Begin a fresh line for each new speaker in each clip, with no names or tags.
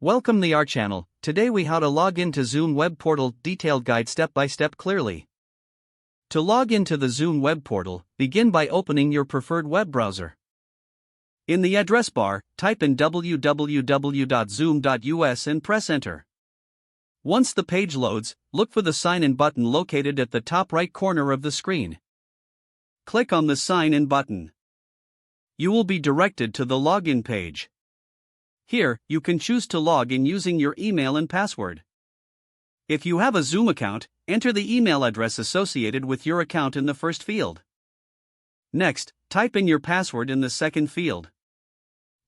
Welcome to our channel. Today we how to log into Zoom web portal, detailed guide step by step clearly. To log into the Zoom web portal, begin by opening your preferred web browser. In the address bar, type in www.zoom.us and press enter. Once the page loads, look for the sign in button located at the top right corner of the screen. Click on the sign in button. You will be directed to the login page. Here, you can choose to log in using your email and password. If you have a Zoom account, enter the email address associated with your account in the first field. Next, type in your password in the second field.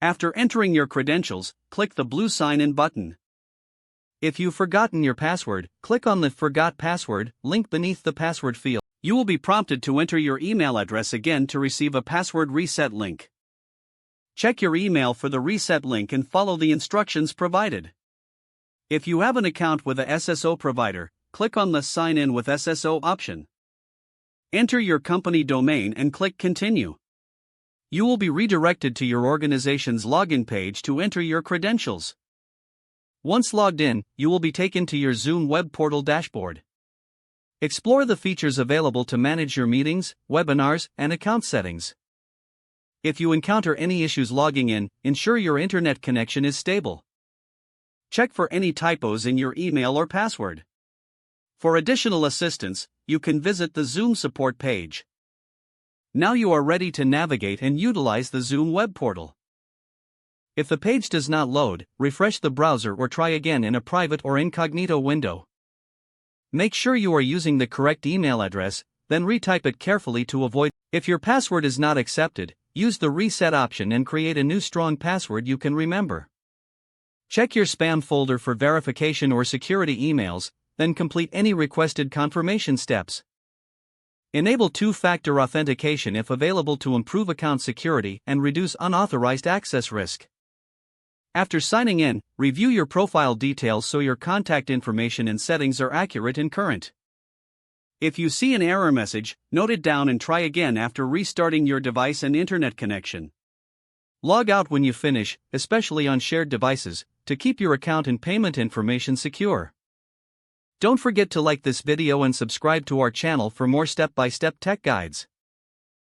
After entering your credentials, click the blue sign in button. If you've forgotten your password, click on the Forgot Password link beneath the password field. You will be prompted to enter your email address again to receive a password reset link. Check your email for the reset link and follow the instructions provided. If you have an account with a SSO provider, click on the Sign in with SSO option. Enter your company domain and click Continue. You will be redirected to your organization's login page to enter your credentials. Once logged in, you will be taken to your Zoom web portal dashboard. Explore the features available to manage your meetings, webinars, and account settings. If you encounter any issues logging in, ensure your internet connection is stable. Check for any typos in your email or password. For additional assistance, you can visit the Zoom support page. Now you are ready to navigate and utilize the Zoom web portal. If the page does not load, refresh the browser or try again in a private or incognito window. Make sure you are using the correct email address, then retype it carefully to avoid. If your password is not accepted, use the reset option and create a new strong password you can remember. Check your spam folder for verification or security emails, then complete any requested confirmation steps. Enable two-factor authentication if available to improve account security and reduce unauthorized access risk. After signing in, review your profile details so your contact information and settings are accurate and current. If you see an error message, note it down and try again after restarting your device and internet connection. Log out when you finish, especially on shared devices, to keep your account and payment information secure. Don't forget to like this video and subscribe to our channel for more step-by-step tech guides.